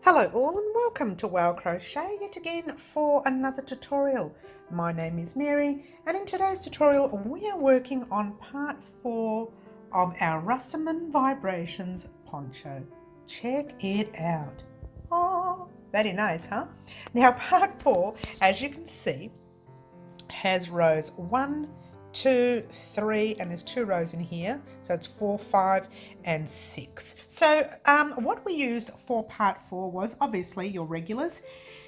Hello all and welcome to Wow Crochet yet again for another tutorial. My name is Mary and in today's tutorial we are working on part 4 of our Rastaman Vibrations poncho. Check it out. Oh, very nice, huh? Now part 4, as you can see, has rows 1, 2, 3, and there's 2 rows in here, so it's 4, 5 and 6. So what we used for part 4 was obviously your regulars,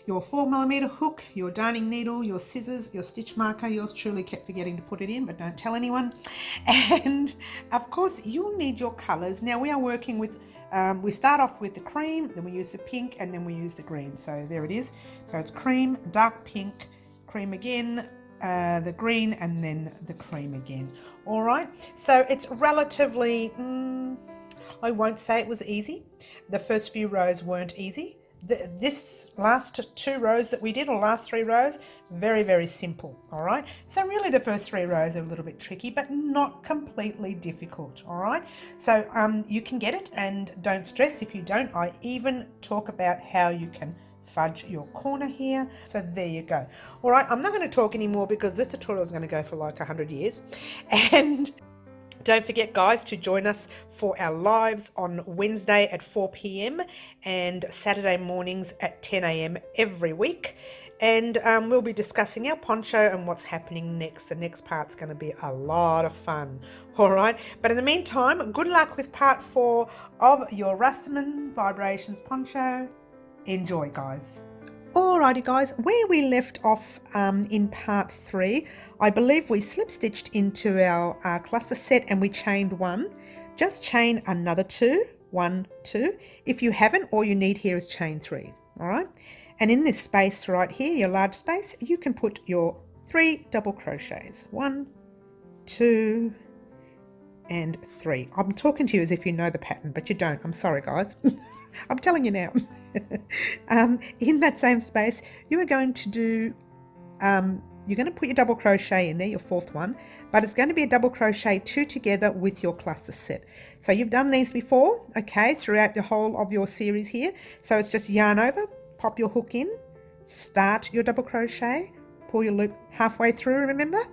your 4mm hook, your darning needle, your scissors, your stitch marker. Yours truly kept forgetting to put it in, but don't tell anyone. And of course you'll need your colors. Now we are working with we start off with the cream, then we use the pink, and then we use the green. So there it is. So it's cream, dark pink, cream again, the green, and then the cream again. All right, so it's relatively I won't say it was easy. The first few rows weren't easy. This last 2 rows that we did, or last 3 rows, very simple. All right, so really the first 3 rows are a little bit tricky, but not completely difficult. All right, so you can get it, and don't stress if you don't. I even talk about how you can fudge your corner here. So there you go. All right, I'm not going to talk anymore because this tutorial is going to go for like 100 years. And don't forget, guys, to join us for our lives on Wednesday at 4 p.m. and Saturday mornings at 10 a.m. every week. And we'll be discussing our poncho and what's happening next. The next part's going to be a lot of fun. All right. But in the meantime, good luck with part 4 of your Rastaman Vibrations poncho. Enjoy, guys. Alrighty guys, where we left off in part 3, I believe we slip stitched into our cluster set and we chained 1. Just chain another 2, 1, 2. If you haven't, all you need here is chain 3. Alright, and in this space right here, your large space, you can put your 3 double crochets. 1, 2 and 3. I'm talking to you as if you know the pattern, but you don't. I'm sorry guys. I'm telling you now. In that same space, you are going to do, you're going to put your double crochet in there, your 4th one, but it's going to be a double crochet 2 together with your cluster set. So you've done these before, okay, throughout the whole of your series here. So it's just yarn over, pop your hook in, start your double crochet, pull your loop halfway through, remember?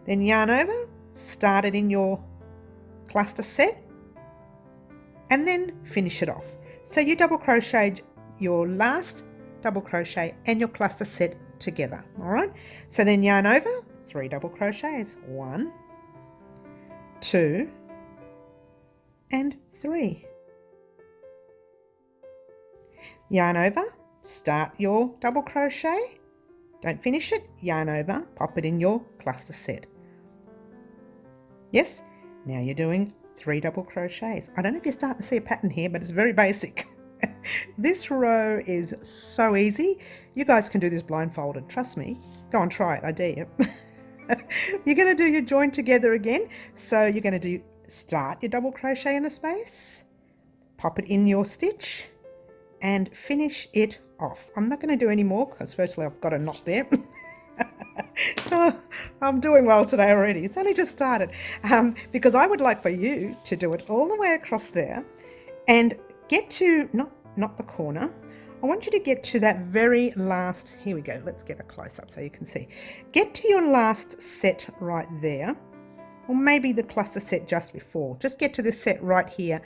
Then yarn over, start it in your cluster set, and then finish it off. So you double crocheted your last double crochet and your cluster set together. All right, so then yarn over, 3 double crochets, 1, 2 and 3. Yarn over, start your double crochet, don't finish it, yarn over, pop it in your cluster set. Yes, now you're doing 3 double crochets. I don't know if you're starting to see a pattern here, but it's very basic. This row is so easy. You guys can do this blindfolded, trust me. Go on, try it, I dare you. You're going to do your join together again. So you're going to start your double crochet in the space, pop it in your stitch and finish it off. I'm not going to do any more because firstly I've got a knot there. Oh, I'm doing well today already. It's only just started because I would like for you to do it all the way across there and get to not the corner. I want you to get to that very last, here we go, let's get a close up so you can see. Get to your last set right there, or maybe the cluster set just before. Just get to this set right here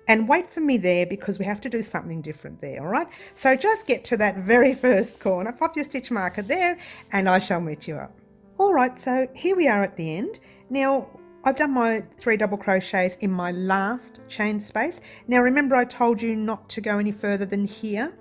and wait for me there because we have to do something different there. All right, so just get to that very first corner, pop your stitch marker there and I shall meet you up. All right, so here we are at the end. Now I've done my 3 double crochets in my last chain space. Now remember I told you not to go any further than here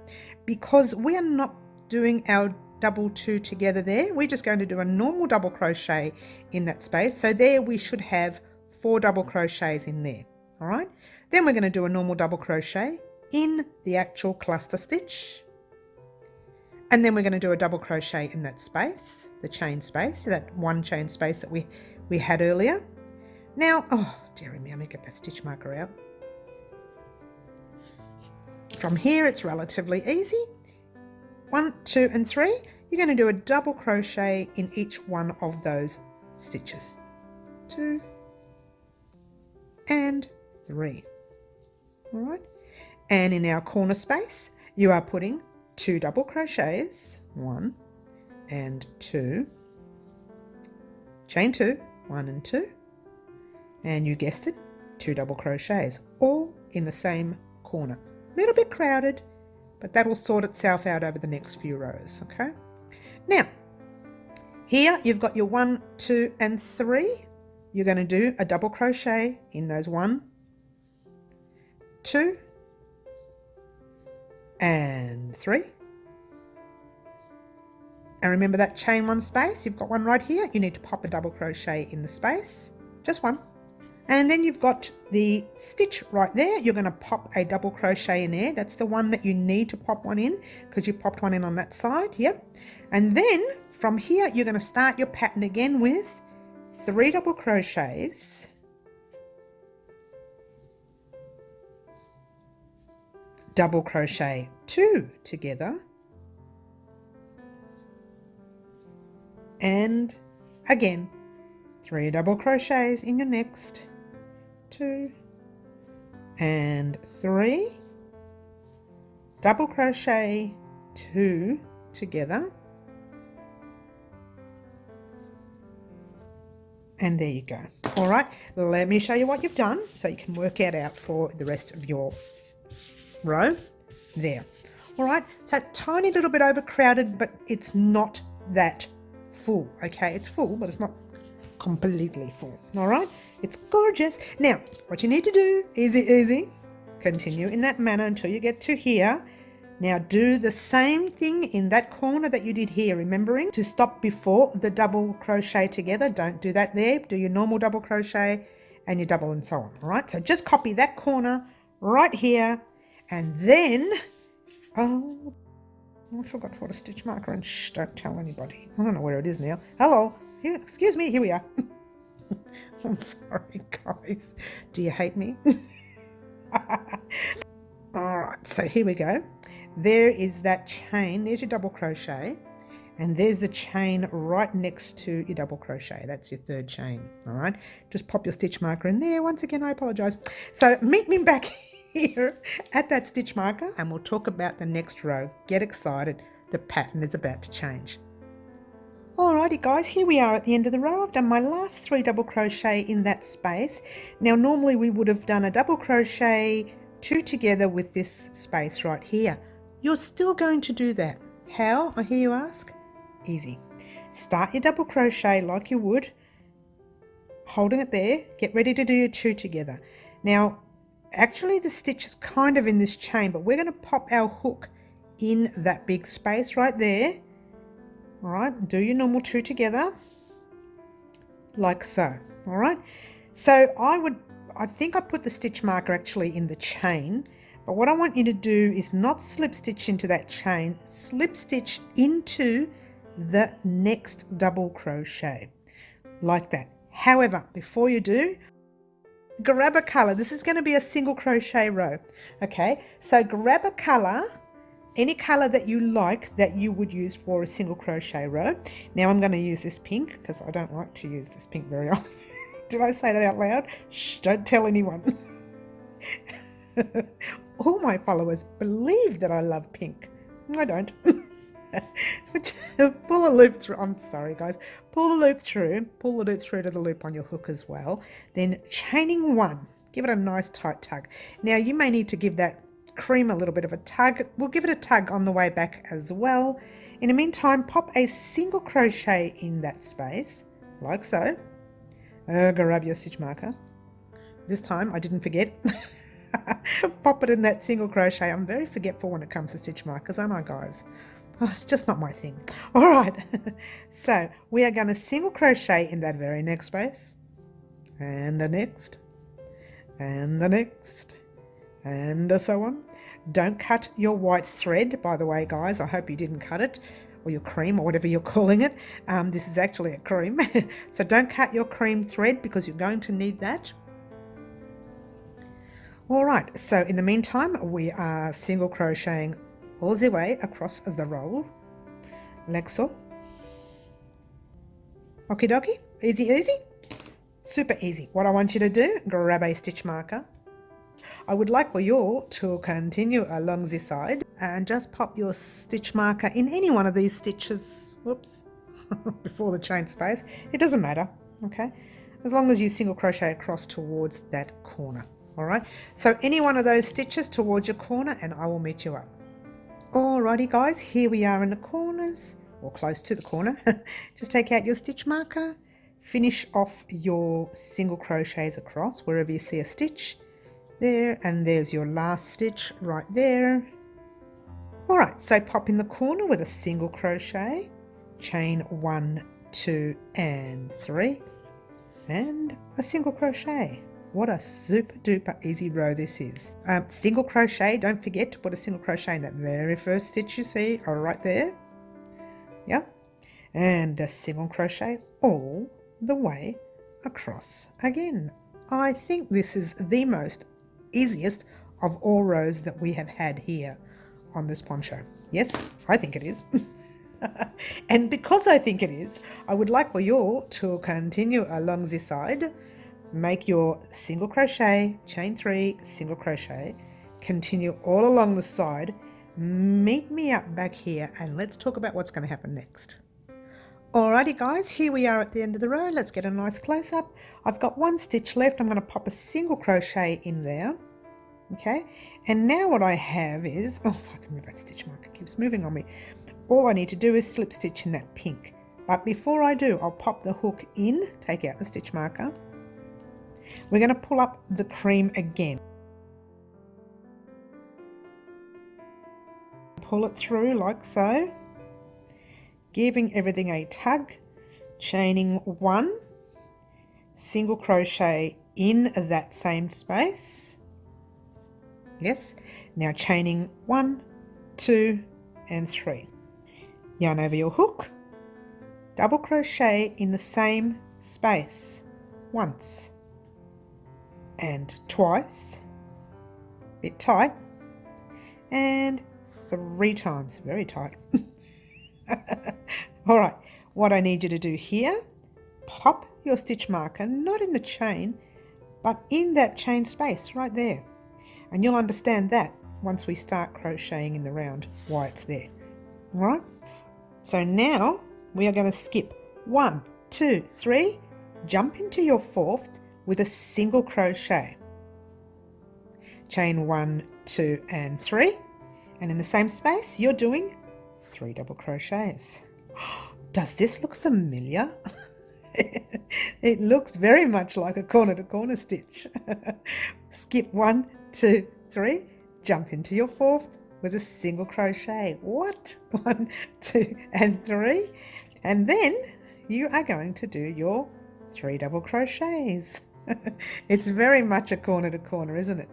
because we are not doing our double 2 together there. We're just going to do a normal double crochet in that space. So there we should have 4 double crochets in there. All right, then we're going to do a normal double crochet in the actual cluster stitch. And then we're going to do a double crochet in that space, the chain space, so that one chain space that we had earlier. Now, oh dearie me, let me get that stitch marker out. From here it's relatively easy. 1, 2 and 3. You're going to do a double crochet in each one of those stitches. 2 and 3. All right, and in our corner space you are putting 2 double crochets, 1 and 2, chain 2, 1 and 2, and you guessed it, 2 double crochets, all in the same corner. A little bit crowded, but that will sort itself out over the next few rows, okay? Now, here you've got your 1, 2 and 3. You're going to do a double crochet in those 1, 2 and 3. And remember that chain 1 space, you've got one right here. You need to pop a double crochet in the space, just 1. And then you've got the stitch right there. You're going to pop a double crochet in there. That's the one that you need to pop one in because you popped one in on that side. Yep. And then from here, you're going to start your pattern again with 3 double crochets, double crochet 2 together, and again 3 double crochets in your next 2 and 3, double crochet 2 together, and there you go. All right, let me show you what you've done so you can work it out for the rest of your row there. All right, so a tiny little bit overcrowded, but it's not that full. Okay, it's full, but it's not completely full. All right, it's gorgeous. Now what you need to do, easy, continue in that manner until you get to here. Now do the same thing in that corner that you did here, remembering to stop before the double crochet together. Don't do that there. Do your normal double crochet and your double and so on. All right, so just copy that corner right here, and then oh, I forgot to put a stitch marker, and shh, don't tell anybody. I don't know where it is now. Hello, here, excuse me, here we are. I'm sorry guys, do you hate me? All right, so here we go. There is that chain, there's your double crochet, and there's the chain right next to your double crochet. That's your 3rd chain. All right, just pop your stitch marker in there. Once again, I apologize. So meet me back here at that stitch marker and we'll talk about the next row. Get excited, the pattern is about to change. Alrighty guys, here we are at the end of the row. I've done my last 3 double crochet in that space. Now normally we would have done a double crochet 2 together with this space right here. You're still going to do that. How, I hear you ask? Easy. Start your double crochet like you would, holding it there. Get ready to do your 2 together. Now actually the stitch is kind of in this chain, but we're going to pop our hook in that big space right there. All right, do your normal 2 together like so. All right, so I think I put the stitch marker actually in the chain, but what I want you to do is not slip stitch into that chain, slip stitch into the next double crochet like that. However, before you do, grab a color. This is going to be a single crochet row. Okay, so grab a color, any color that you like that you would use for a single crochet row. Now I'm going to use this pink because I don't like to use this pink very often. Did I say that out loud? Shh, don't tell anyone. All my followers believe that I love pink. I don't. Pull a loop through. I'm sorry guys. Pull the loop through to the loop on your hook as well. Then chaining 1. Give it a nice tight tug. Now you may need to give that cream a little bit of a tug. We'll give it a tug on the way back as well. In the meantime, pop a single crochet in that space like so. Grab your stitch marker. This time I didn't forget. Pop it in that single crochet. I'm very forgetful when it comes to stitch markers, aren't I guys? Oh, it's just not my thing. All right, so we are going to single crochet in that very next space, and the next, and the next, and so on. Don't cut your white thread, by the way guys. I hope you didn't cut it, or your cream, or whatever you're calling it. This is actually a cream. So don't cut your cream thread because you're going to need that. All right, so in the meantime we are single crocheting all the way across the roll, like so. Okie dokie, easy, easy, super easy. What I want you to do, grab a stitch marker. I would like for you to continue along this side and just pop your stitch marker in any one of these stitches, whoops, before the chain space. It doesn't matter, okay, as long as you single crochet across towards that corner. All right, so any one of those stitches towards your corner and I will meet you up. Alrighty guys, here we are in the corners, or close to the corner. Just take out your stitch marker, finish off your single crochets across wherever you see a stitch. There, and there's your last stitch right there. Alright, so pop in the corner with a single crochet, chain 1, 2 and 3, and a single crochet. What a super duper easy row this is. Single crochet, don't forget to put a single crochet in that very first stitch you see right there. Yeah, and a single crochet all the way across again. I think this is the most easiest of all rows that we have had here on this poncho. Yes, I think it is. And because I think it is, I would like for you to continue along this side. Make your single crochet, chain 3, single crochet, continue all along the side, meet me up back here and let's talk about what's going to happen next. Alrighty guys, here we are at the end of the row. Let's get a nice close up. I've got one stitch left. I'm going to pop a single crochet in there. Okay, and now what I have is, oh, if I can move that stitch marker, it keeps moving on me. All I need to do is slip stitch in that pink. But before I do, I'll pop the hook in, take out the stitch marker. We're going to pull up the cream again. Pull it through like so, giving everything a tug, chaining 1, single crochet in that same space. Yes, now chaining 1, 2 and 3. Yarn over your hook, double crochet in the same space once and twice, bit tight, and 3 times, very tight. All right, what I need you to do here, pop your stitch marker, not in the chain, but in that chain space right there. And you'll understand that once we start crocheting in the round, why it's there. All right, so now we are going to skip 1, 2, 3, jump into your 4th with a single crochet, chain 1, 2 and 3, and in the same space you're doing 3 double crochets. Does this look familiar? It looks very much like a corner to corner stitch. Skip 1, 2, 3, jump into your 4th with a single crochet. What? 1, 2 and 3, and then you are going to do your 3 double crochets. It's very much a corner to corner, isn't it?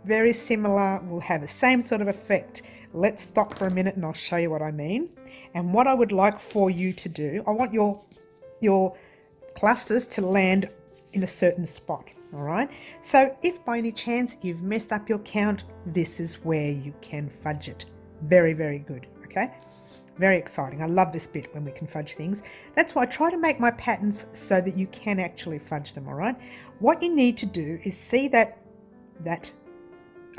Very similar, will have the same sort of effect. Let's stop for a minute and I'll show you what I mean. And what I would like for you to do, I want your clusters to land in a certain spot. All right, so if by any chance you've messed up your count, this is where you can fudge it. Very, very good. Okay, very exciting. I love this bit when we can fudge things. That's why I try to make my patterns so that you can actually fudge them. All right, what you need to do is see that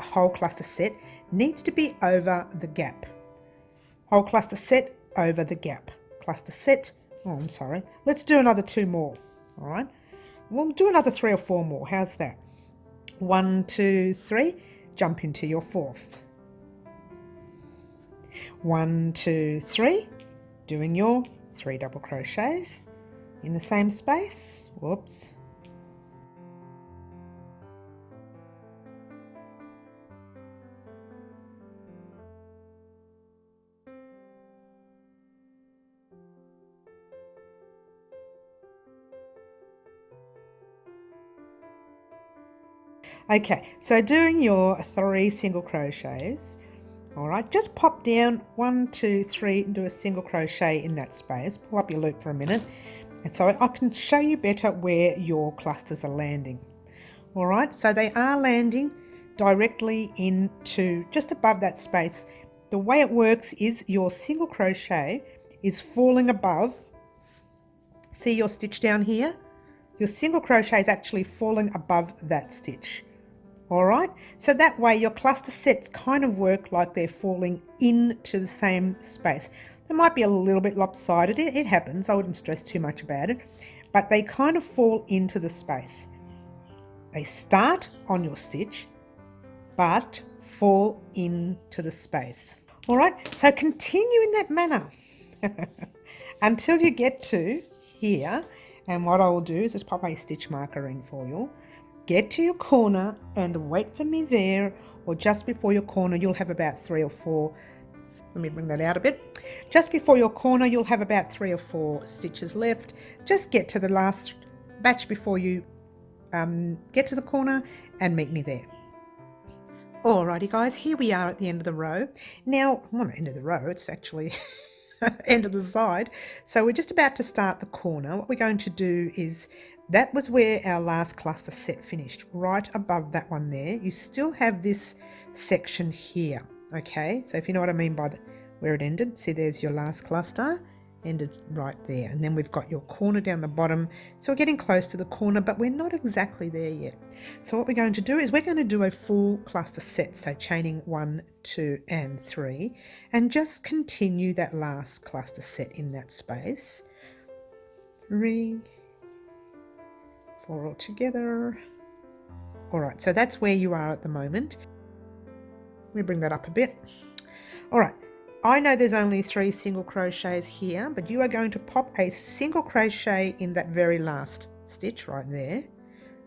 whole cluster set needs to be over the gap. Whole cluster set over the gap. Cluster set, oh I'm sorry, let's do another 2 more. All right, we'll do another 3 or 4 more. How's that? 1, 2, 3, jump into your 4th. 1, 2, 3, doing your 3 double crochets in the same space. Whoops. Okay, so doing your 3 single crochets, all right, just pop down 1, 2, 3 and do a single crochet in that space. Pull up your loop for a minute, and so I can show you better where your clusters are landing. All right, so they are landing directly into just above that space. The way it works is your single crochet is falling above. See your stitch down here? Your single crochet is actually falling above that stitch. All right, so that way your cluster sets kind of work like they're falling into the same space. They might be a little bit lopsided, it happens, I wouldn't stress too much about it, but they kind of fall into the space. They start on your stitch, but fall into the space. All right, so continue in that manner until you get to here, and what I will do is just pop a stitch marker in for you. Get to your corner and wait for me there, or just before your corner you'll have about 3 or 4, let me bring that out a bit. Just before your corner you'll have about 3 or 4 stitches left. Just get to the last batch before you get to the corner and meet me there. Alrighty guys, here we are at the end of the row. Now, well, not end of the row, it's actually end of the side. So we're just about to start the corner. What we're going to do is, that was where our last cluster set finished, right above that one there. You still have this section here, okay? So if you know what I mean by where it ended, see there's your last cluster, ended right there. And then we've got your corner down the bottom. So we're getting close to the corner, but we're not exactly there yet. So what we're going to do is we're going to do a full cluster set. So chaining 1, 2, and 3, and just continue that last cluster set in that space. 3, 4 all together. All right, so that's where you are at the moment. Let me bring that up a bit. All right. I know there's only 3 single crochets here, but you are going to pop a single crochet in that very last stitch right there.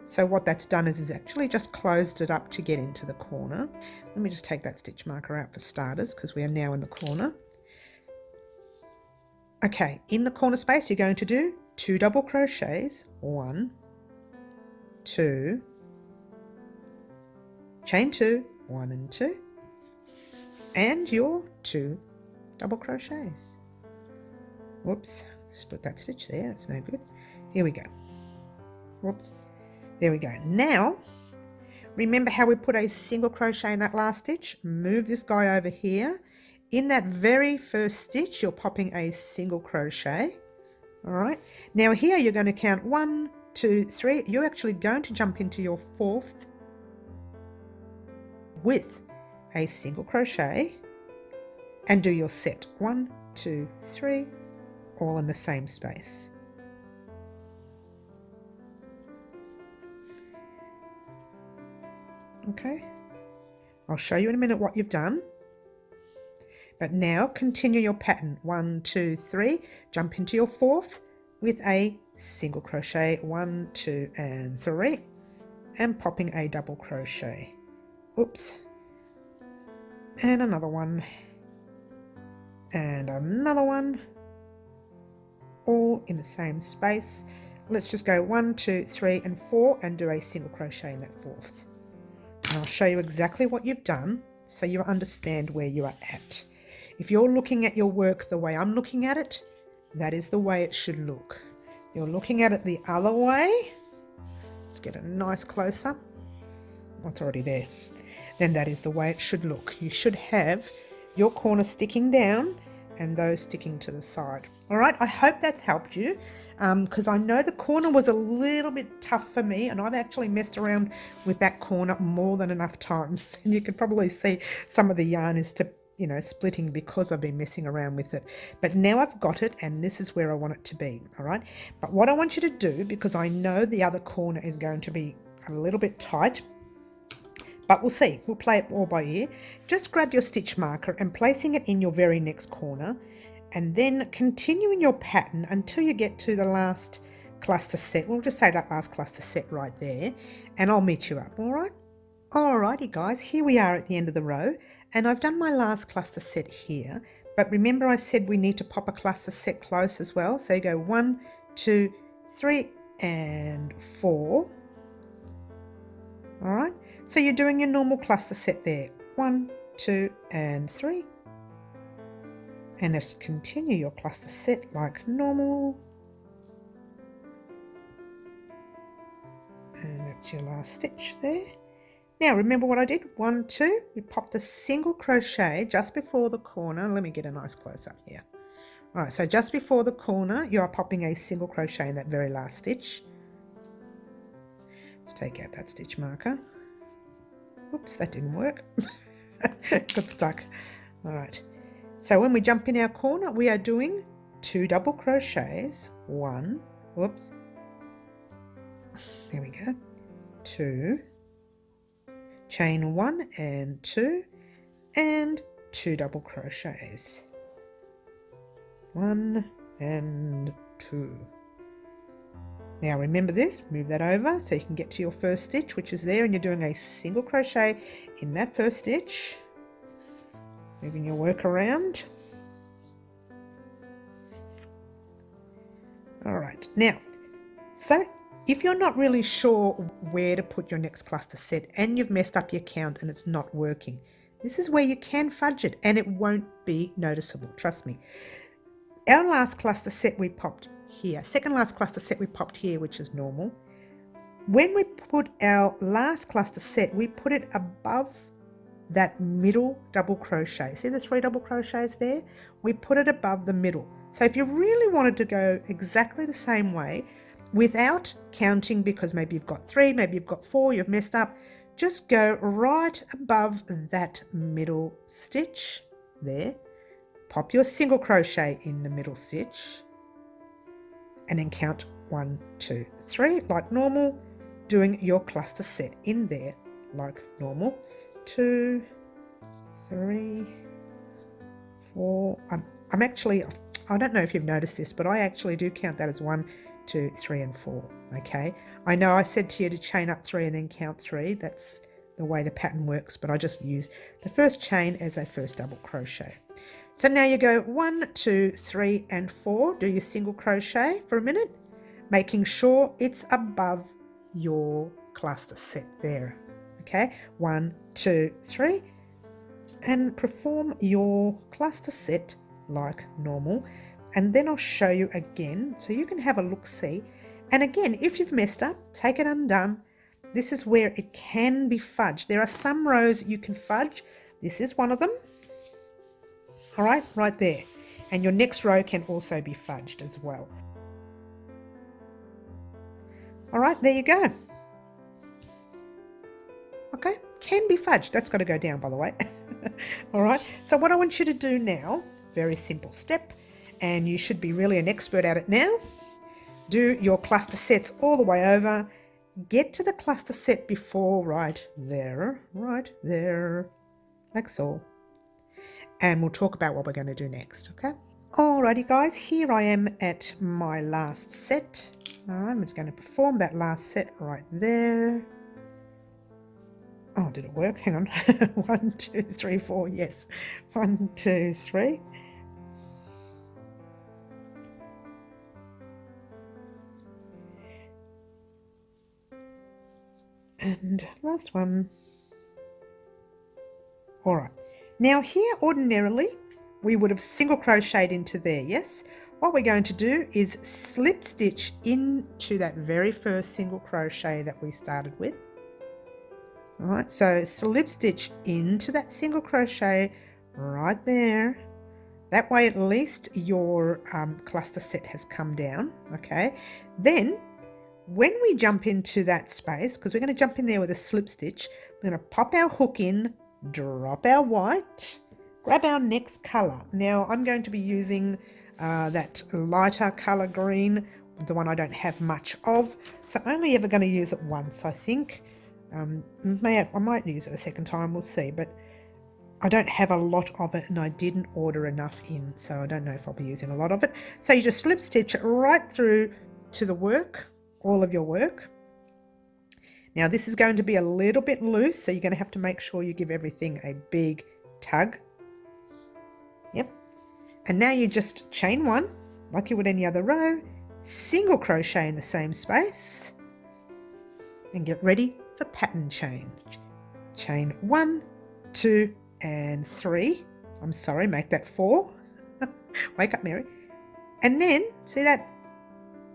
So what that's done is actually just closed it up to get into the corner. Let me just take that stitch marker out for starters, because we are now in the corner. Okay, in the corner space you're going to do 2 double crochets, 1, 2, chain 2, 1 and 2, and your 2 double crochets. Whoops, split that stitch there, that's no good. Here we go. Whoops, there we go. Now remember how we put a single crochet in that last stitch? Move this guy over here. In that very first stitch you're popping a single crochet. All right, now here you're going to count 1, 2, 3. You're actually going to jump into your 4th with a single crochet and do your set 1, 2, 3, all in the same space. Okay, I'll show you in a minute what you've done, but now continue your pattern. 1, 2, 3, jump into your 4th with a single crochet, 1, 2, and 3, and popping a double crochet. Oops, and another one, and another one, all in the same space. Let's just go 1, 2, 3, and 4 and do a single crochet in that 4th. And I'll show you exactly what you've done so you understand where you are at. If you're looking at your work the way I'm looking at it, that is the way it should look. You're looking at it the other way. Let's get a nice close-up. Oh, it's already there. Then that is the way it should look. You should have your corner sticking down and those sticking to the side. All right, I hope that's helped you, because I know the corner was a little bit tough for me, and I've actually messed around with that corner more than enough times. And you can probably see some of the yarn is splitting because I've been messing around with it. But now I've got it, and this is where I want it to be. All right, but what I want you to do, because I know the other corner is going to be a little bit tight, but we'll see, we'll play it all by ear. Just grab your stitch marker and placing it in your very next corner, and then continuing your pattern until you get to the last cluster set. We'll just say that last cluster set right there, and I'll meet you up. All right, alrighty guys, here we are at the end of the row, and I've done my last cluster set here, but remember I said we need to pop a cluster set close as well. So you go 1, 2, 3, and 4. All right, so you're doing your normal cluster set there, 1, 2, and 3, and just continue your cluster set like normal, and that's your last stitch there. Now remember what I did, 1, 2, we popped a single crochet just before the corner. Let me get a nice close up here. All right, so just before the corner you are popping a single crochet in that very last stitch. Let's take out that stitch marker. Oops, that didn't work. Got stuck. All right, so when we jump in our corner, we are doing 2 double crochets, 1, whoops, there we go, 2, chain 1 and 2, and 2 double crochets, 1 and 2. Now remember this, move that over so you can get to your first stitch, which is there, and you're doing a single crochet in that first stitch, moving your work around. All right, now, so if you're not really sure where to put your next cluster set and you've messed up your count and it's not working, this is where you can fudge it and it won't be noticeable, trust me. Our last cluster set we popped here, second last cluster set we popped here, which is normal. When we put our last cluster set, we put it above that middle double crochet. See the 3 double crochets there? We put it above the middle. So if you really wanted to go exactly the same way without counting, because maybe you've got 3, maybe you've got 4, you've messed up, just go right above that middle stitch there, pop your single crochet in the middle stitch, and then count 1, 2, 3 like normal, doing your cluster set in there like normal. 2, 3, 4. I'm actually, I don't know if you've noticed this, but I actually do count that as 1, 2, 3, and 4. Okay, I know I said to you to chain up 3 and then count 3. That's the way the pattern works, but I just use the first chain as a first double crochet. So now you go 1, 2, 3, and 4. Do your single crochet for a minute, making sure it's above your cluster set there. Okay, 1, 2, 3, and perform your cluster set like normal, and then I'll show you again so you can have a look-see. And again, if you've messed up, take it undone. This is where it can be fudged. There are some rows you can fudge. This is one of them. All right, right there. And your next row can also be fudged as well. All right, there you go. Okay, can be fudged. That's got to go down, by the way. All right, so what I want you to do now, very simple step, and you should be really an expert at it now. Do your cluster sets all the way over. Get to the cluster set before right there, like so. And we'll talk about what we're going to do next, okay? Alrighty guys, here I am at my last set. I'm just going to perform that last set right there. Oh, did it work? Hang on. 1, 2, 3, 4. Yes. 1, 2, 3. And last one. All right. Now here, ordinarily, we would have single crocheted into there, yes? What we're going to do is slip stitch into that very first single crochet that we started with. All right, so slip stitch into that single crochet right there. That way at least your cluster set has come down, okay? Then when we jump into that space, because we're going to jump in there with a slip stitch, we're going to pop our hook in, drop our white, grab our next colour. Now I'm going to be using that lighter colour green, the one I don't have much of, so only ever going to use it once, I think. I might use it a second time, we'll see, but I don't have a lot of it and I didn't order enough in, so I don't know if I'll be using a lot of it. So you just slip stitch it right through to the work, all of your work. Now this is going to be a little bit loose, so you're going to have to make sure you give everything a big tug. Yep. And now you just chain 1 like you would any other row, single crochet in the same space, and get ready for pattern change. Chain 1, 2, and 3. I'm sorry, make that 4. Wake up, Mary. And then see that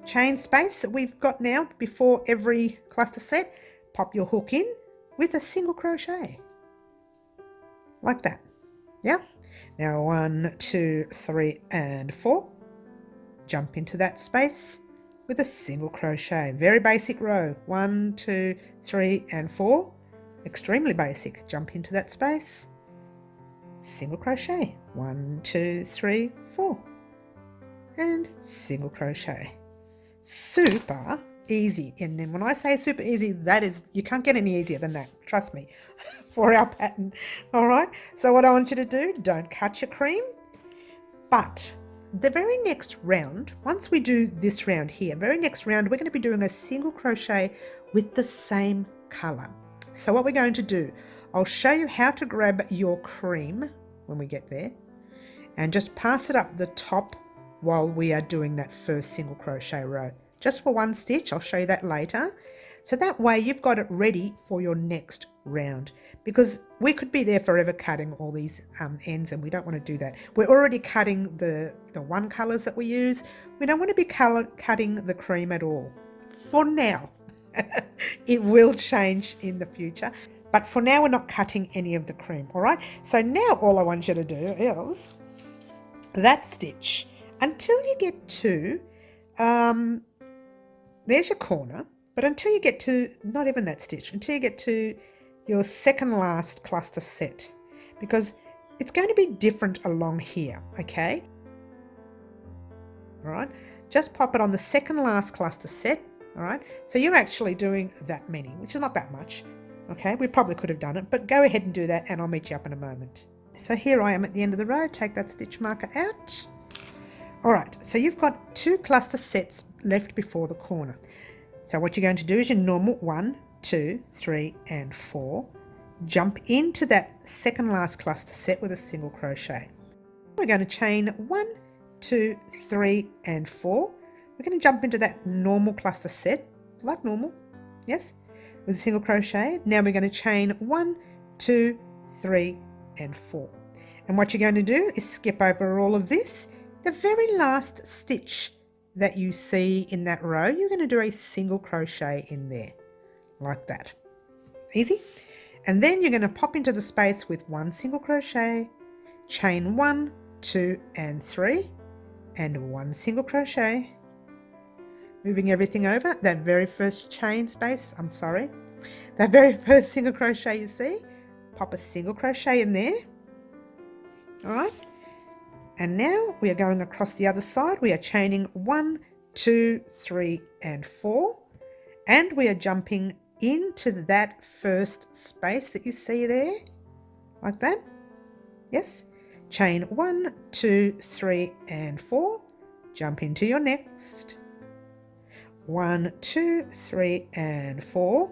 chain space that we've got now before every cluster set? Pop your hook in with a single crochet like that. Yeah. Now 1, 2, 3, and 4. Jump into that space with a single crochet. Very basic row. 1, 2, 3, and 4. extremely basic. Jump into that space, single crochet, 1, 2, 3, 4, and single crochet. Super easy. And then when I say super easy, that is, you can't get any easier than that, trust me, for our pattern. All right, so what I want you to do, don't cut your cream, but the very next round, once we do this round here, very next round, we're going to be doing a single crochet with the same color. So what we're going to do, I'll show you how to grab your cream when we get there and just pass it up the top while we are doing that first single crochet row, just for one stitch. I'll show you that later. So that way you've got it ready for your next round, because we could be there forever cutting all these ends, and we don't want to do that. We're already cutting the one colors that we use. We don't want to be cutting the cream at all for now. It will change in the future, but for now we're not cutting any of the cream. All right, so now all I want you to do is that stitch until you get to there's your corner, but until you get to, not even that stitch, until you get to your second last cluster set, because it's going to be different along here, okay? All right, just pop it on the second last cluster set. All right, so you're actually doing that many, which is not that much. Okay, we probably could have done it, but go ahead and do that and I'll meet you up in a moment. So here I am at the end of the row. Take that stitch marker out. All right, so you've got 2 cluster sets left before the corner. So what you're going to do is your normal 1, 2, 3 and 4. Jump into that second last cluster set with a single crochet. We're going to chain 1, 2, 3 and 4. We're going to jump into that normal cluster set, like normal, yes, with a single crochet. Now we're going to chain 1, 2, 3 and 4. And what you're going to do is skip over all of this. The very last stitch that you see in that row, you're going to do a single crochet in there, like that. Easy. And then you're going to pop into the space with 1 single crochet, chain 1, 2 and 3, and 1 single crochet. Moving everything over, that very first chain space, that very first single crochet you see, pop a single crochet in there. All right. And now we are going across the other side. We are chaining 1, 2, 3 and 4, and we are jumping into that first space that you see there, like that. Yes, chain 1, 2, 3 and 4, jump into your next. 1, 2, 3 and 4,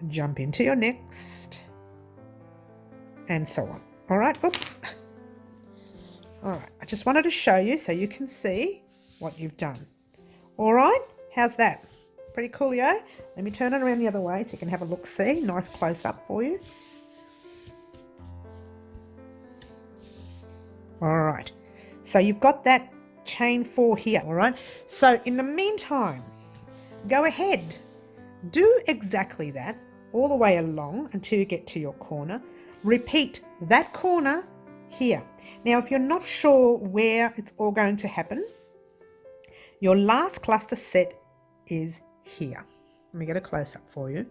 jump into your next, and so on. All right, oops. All right, I just wanted to show you so you can see what you've done. All right, how's that? Pretty cool, yeah? Let me turn it around the other way so you can have a look-see. Nice close-up for you. All right, so you've got that chain 4 here, all right? So in the meantime, go ahead, do exactly that all the way along until you get to your corner. Repeat that corner here. Now, if you're not sure where it's all going to happen, your last cluster set is here. Let me get a close-up for you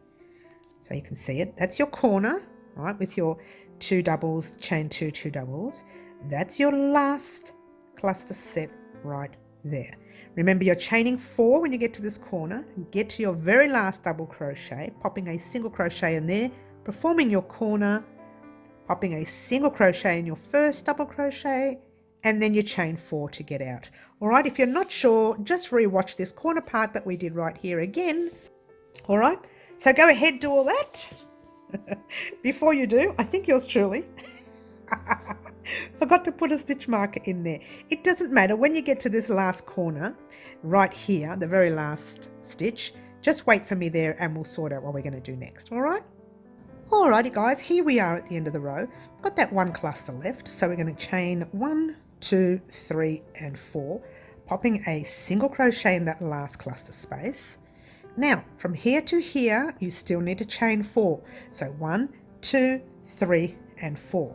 so you can see it. That's your corner, all right, with your 2 doubles, chain 2, 2 doubles. That's your last cluster set right there. Remember, you're chaining 4 when you get to this corner. Get to your very last double crochet, popping a single crochet in there, performing your corner, popping a single crochet in your first double crochet, and then you chain 4 to get out. All right, if you're not sure, just rewatch this corner part that we did right here again. All right, so go ahead, do all that. Before you do, I think yours truly forgot to put a stitch marker in there. It doesn't matter. When you get to this last corner right here, the very last stitch, just wait for me there and we'll sort out what we're going to do next. All right. Alrighty guys, here we are at the end of the row. I've got that 1 cluster left, so we're going to chain 1, 2, 3 and 4, popping a single crochet in that last cluster space. Now from here to here you still need to chain 4, so 1, 2, 3 and 4.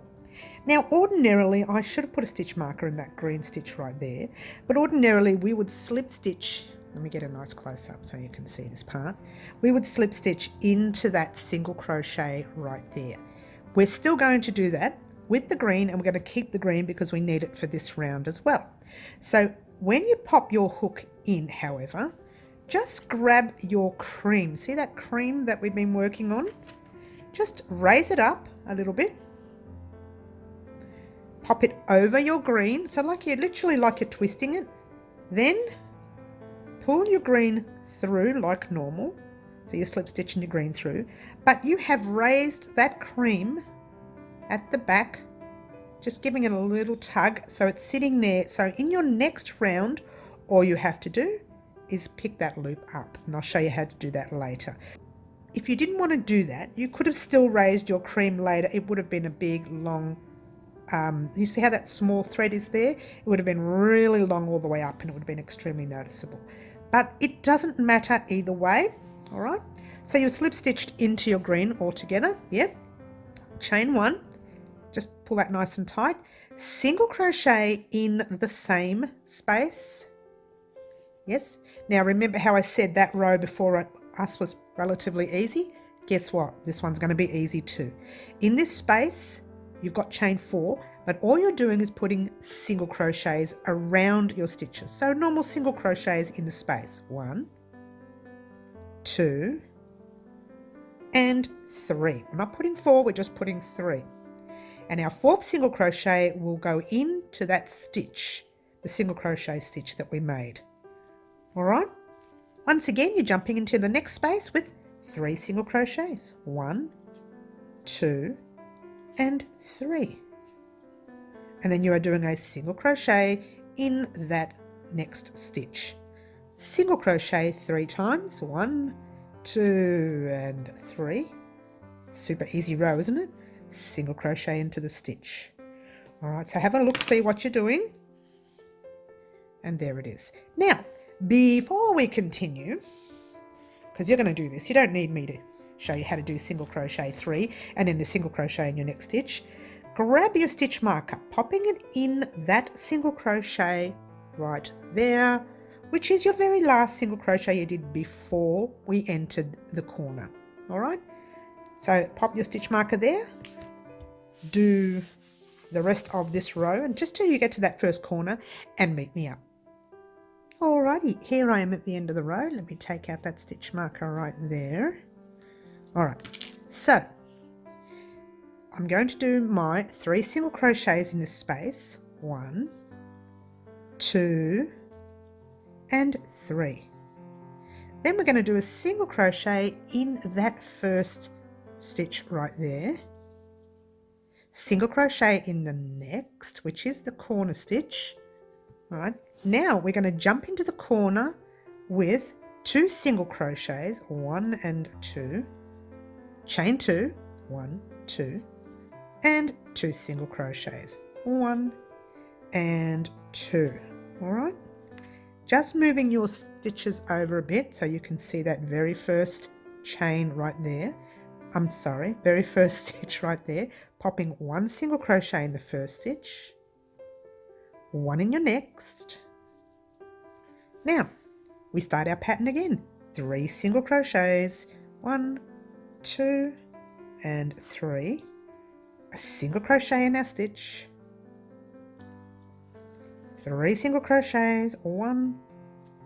Now ordinarily I should have put a stitch marker in that green stitch right there, but ordinarily we would slip stitch let me get a nice close up so you can see this part. We would slip stitch into that single crochet right there. We're still going to do that with the green, and we're going to keep the green because we need it for this round as well. So when you pop your hook in, however, just grab your cream. See that cream that we've been working on? Just raise it up a little bit. Pop it over your green, so literally like you're twisting it. Then pull your green through like normal. So you're slip stitching your green through, but you have raised that cream at the back, just giving it a little tug so it's sitting there. So in your next round, all you have to do is pick that loop up, and I'll show you how to do that later. If you didn't want to do that, you could have still raised your cream later. It would have been a big long, you see how that small thread is there? It would have been really long all the way up, and it would have been extremely noticeable. But it doesn't matter either way, all right? So you've slip stitched into your green all together, yep. Chain one, just pull that nice and tight. Single crochet in the same space. Yes. Now remember how I said that row before us was relatively easy? Guess what? This one's going to be easy too. In this space, you've got chain 4, but all you're doing is putting single crochets around your stitches. So normal single crochets in the space. 1, 2, and 3. We're not putting 4, we're just putting 3. And our 4th single crochet will go into that stitch, the single crochet stitch that we made. All right. Once again, you're jumping into the next space with 3 single crochets. 1, 2, and 3. And then you are doing a single crochet in that next stitch. Single crochet 3 times. 1, 2, and 3. Super easy row, isn't it? Single crochet into the stitch. All right, so have a look, see what you're doing. And there it is. Now, before we continue, because you're going to do this, you don't need me to show you how to do single crochet 3 and then the single crochet in your next stitch. Grab your stitch marker, popping it in that single crochet right there, which is your very last single crochet you did before we entered the corner. All right, so pop your stitch marker there, do the rest of this row, and just till you get to that first corner and meet me up. Alrighty, here I am at the end of the row. Let me take out that stitch marker right there. Alright, so I'm going to do my 3 single crochets in this space. 1, 2, and 3. Then we're going to do a single crochet in that first stitch right there. Single crochet in the next, which is the corner stitch. All right, now we're going to jump into the corner with 2 single crochets, 1 and 2, chain 2, 1, 2, and 2 single crochets, 1 and 2. All right, just moving your stitches over a bit so you can see that very first chain right there. I'm sorry, very first stitch right there, popping 1 single crochet in the first stitch, 1 in your next. Now we start our pattern again. 3 single crochets, 1, 2, and 3. A single crochet in our stitch. 3 single crochets, 1,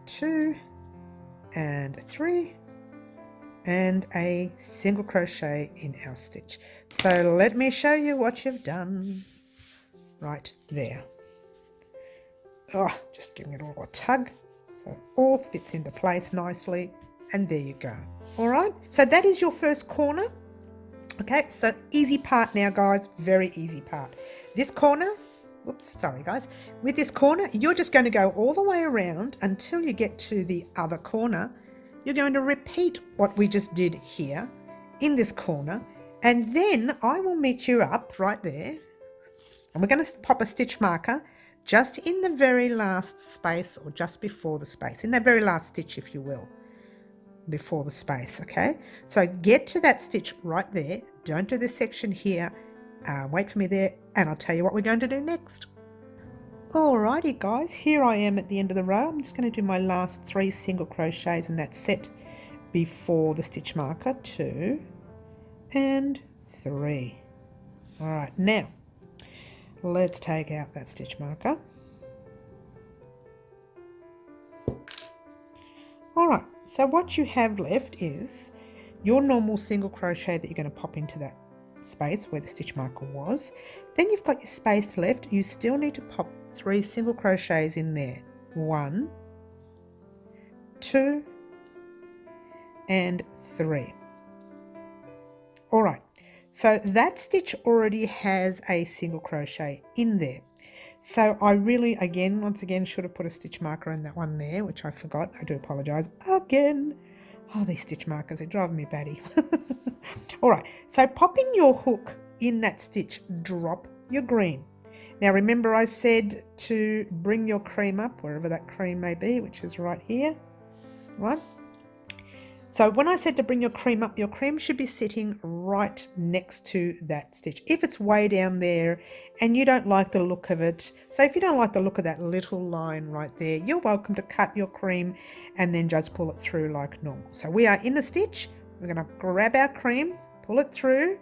2, and 3. And a single crochet in our stitch. So let me show you what you've done right there. Oh, just giving it all a tug so it all fits into place nicely, and there you go. All right, so that is your first corner. Okay, so easy part now, guys, very easy part. This corner, oops, sorry guys, with this corner you're just going to go all the way around until you get to the other corner. You're going to repeat what we just did here in this corner, and then I will meet you up right there, and we're going to pop a stitch marker just in the very last space, or just before the space, in that very last stitch, if you will, before the space. Okay, so get to that stitch right there, don't do this section here, wait for me there, and I'll tell you what we're going to do next. Alrighty guys, here I am at the end of the row. I'm just going to do my last 3 single crochets in that set before the stitch marker. 2 and 3. Alright, now let's take out that stitch marker. Alright, so what you have left is your normal single crochet that you're going to pop into that space where the stitch marker was. Then you've got your space left. You still need to pop 3 single crochets in there. 1, 2 and 3. Alright, so that stitch already has a single crochet in there. So I really, once again, should have put a stitch marker in that one there, which I forgot. I do apologise again. Oh, these stitch markers are driving me batty. Alright, so popping your hook in that stitch, drop your green. Now remember I said to bring your cream up, wherever that cream may be, which is right here, right? So when I said to bring your cream up, your cream should be sitting right next to that stitch. If it's way down there and you don't like the look of it, so if you don't like the look of that little line right there, you're welcome to cut your cream and then just pull it through like normal. So we are in the stitch. We're going to grab our cream, pull it through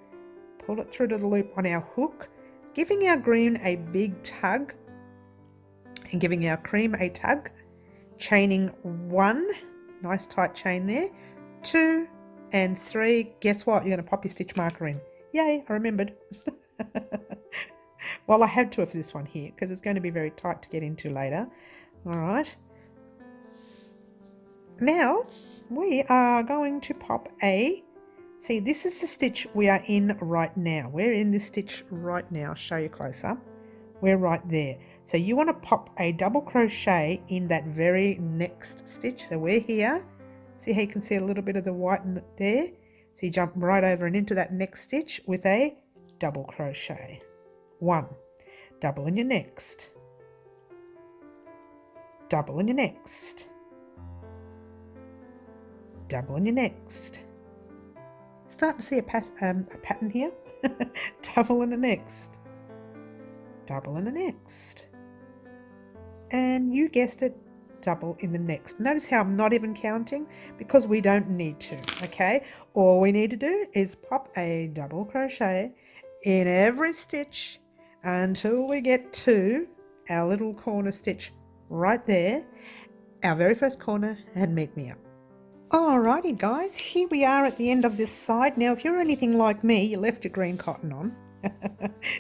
to the loop on our hook, giving our green a big tug and giving our cream a tug, chaining 1, nice tight chain there, 2 and 3. Guess what? You're going to pop your stitch marker in. Yay, I remembered. Well, I had to for this one here because it's going to be very tight to get into later. All right. Now we are going to pop see, this is the stitch we are in right now. We're in this stitch right now. I'll show you closer. We're right there. So you want to pop a double crochet in that very next stitch. So we're here. See how you can see a little bit of the white there? So you jump right over and into that next stitch with a double crochet. 1, double in your next, double in your next, double in your next. Start to see a pattern here. Double in the next, double in the next, and you guessed it, double in the next. Notice how I'm not even counting because we don't need to. Okay, all we need to do is pop a double crochet in every stitch until we get to our little corner stitch right there, our very first corner, and make me up. Alrighty guys, here we are at the end of this side. Now if you're anything like me, you left your green cotton on,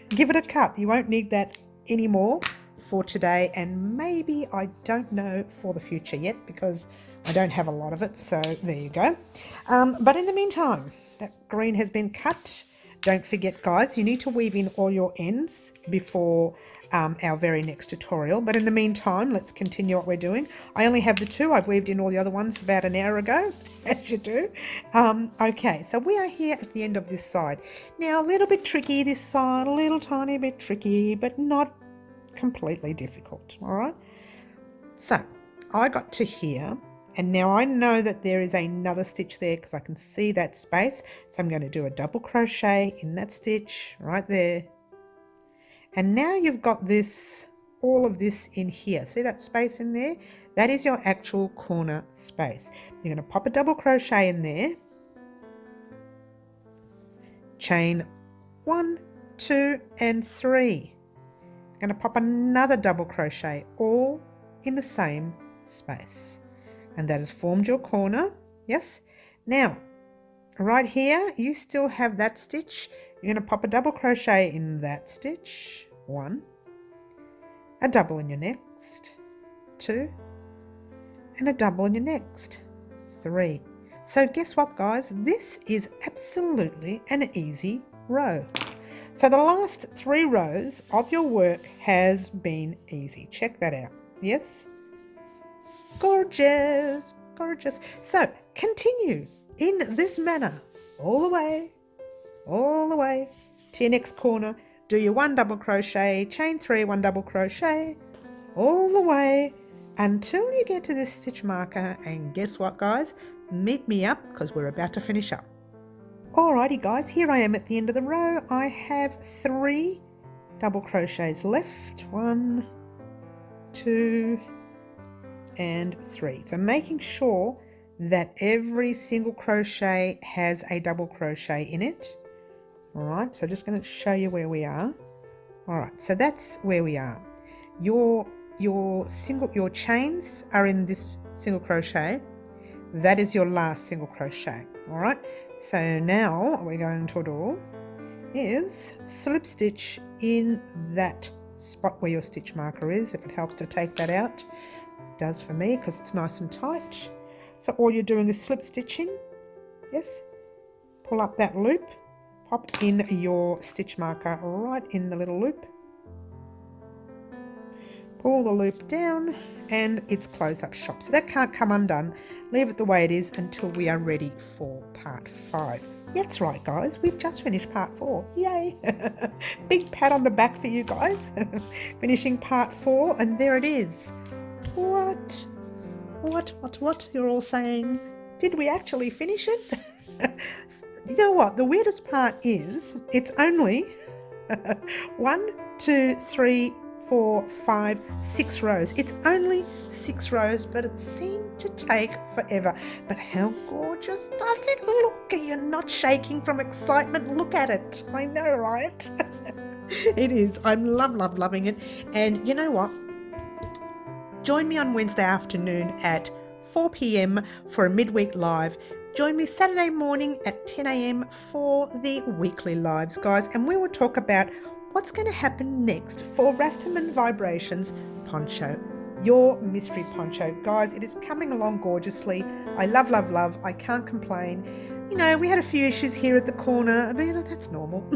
give it a cut. You won't need that anymore for today, and maybe, I don't know, for the future yet because I don't have a lot of it, so there you go. But in the meantime, that green has been cut. Don't forget guys, you need to weave in all your ends before our very next tutorial. But in the meantime, let's continue what we're doing. I only have the 2. I've weaved in all the other ones about an hour ago, as you do. Okay, so we are here at the end of this side. Now a little bit tricky this side, a little tiny bit tricky, but not completely difficult. All right, so I got to here, and now I know that there is another stitch there because I can see that space. So I'm going to do a double crochet in that stitch right there. And now you've got this, all of this in here. See that space in there? That is your actual corner space. You're going to pop a double crochet in there, chain 1, 2 and 3. I'm going to pop another double crochet all in the same space, and that has formed your corner. Yes. Now right here you still have that stitch. You're going to pop a double crochet in that stitch, 1, a double in your next, 2, and a double in your next, 3. So guess what guys, this is absolutely an easy row. So the last 3 rows of your work has been easy. Check that out. Yes, gorgeous, gorgeous. So continue in this manner all the way to your next corner. Do your 1 double crochet, chain 3, 1 double crochet, all the way until you get to this stitch marker. And guess what guys, meet me up because we're about to finish up. Alrighty guys, here I am at the end of the row. I have 3 double crochets left, 1, 2 and 3. So making sure that every single crochet has a double crochet in it. All right, so just going to show you where we are. All right, so that's where we are. Your chains are in this single crochet. That is your last single crochet. All right, so now what we're going to do is slip stitch in that spot where your stitch marker is, if it helps to take that out. It does for me because it's nice and tight. So all you're doing is slip stitching. Yes, pull up that loop, pop in your stitch marker right in the little loop, pull the loop down, and it's close up shop. So that can't come undone. Leave it the way it is until we are ready for part 5. That's right, guys, we've just finished part 4. Yay! Big pat on the back for you guys. Finishing part 4, and there it is. What? You're all saying, did we actually finish it? You know what? The weirdest part is it's only 1, 2, 3, 4, 5, 6 rows. It's only 6 rows, but it seemed to take forever. But how gorgeous does it look? You're not shaking from excitement. Look at it. I know, right? It is. I'm loving it. And you know what? Join me on Wednesday afternoon at 4 p.m. for a midweek live. Join me Saturday morning at 10 a.m. for the weekly lives, guys. And we will talk about what's going to happen next for Rastaman Vibrations Poncho, your mystery poncho. Guys, it is coming along gorgeously. I love. I can't complain. You know, we had a few issues here at the corner, but you know, that's normal.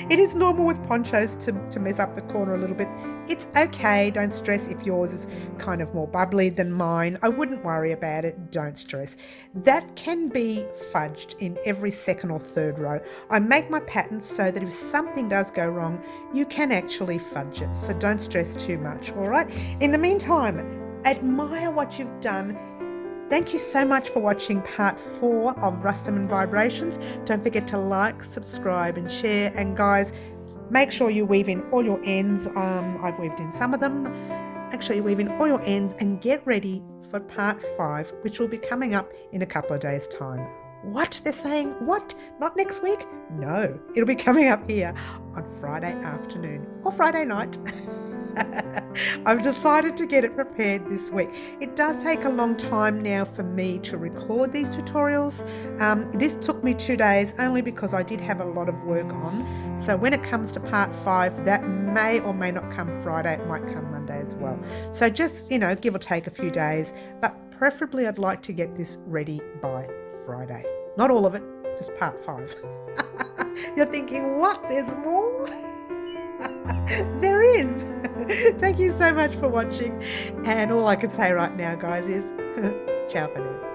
It is normal with ponchos to mess up the corner a little bit. It's okay, don't stress if yours is kind of more bubbly than mine. I wouldn't worry about it, don't stress. That can be fudged in every second or third row. I make my patterns so that if something does go wrong, you can actually fudge it, so don't stress too much, all right? In the meantime, admire what you've done. Thank you so much for watching part 4 of Rastaman Vibrations. Don't forget to like, subscribe and share. And guys, make sure you weave in all your ends. I've weaved in some of them. Make sure you weave in all your ends and get ready for part 5, which will be coming up in a couple of days' time. What? They're saying, what? Not next week? No, it'll be coming up here on Friday afternoon or Friday night. I've decided to get it prepared this week. It does take a long time now for me to record these tutorials. This took me 2 days only because I did have a lot of work on. So when it comes to part 5, that may or may not come Friday. It might come Monday as well. So just, you know, give or take a few days. But preferably I'd like to get this ready by Friday. Not all of it, just part 5. You're thinking, what? There's more? There is. Thank you so much for watching, and all I can say right now, guys, is ciao for now.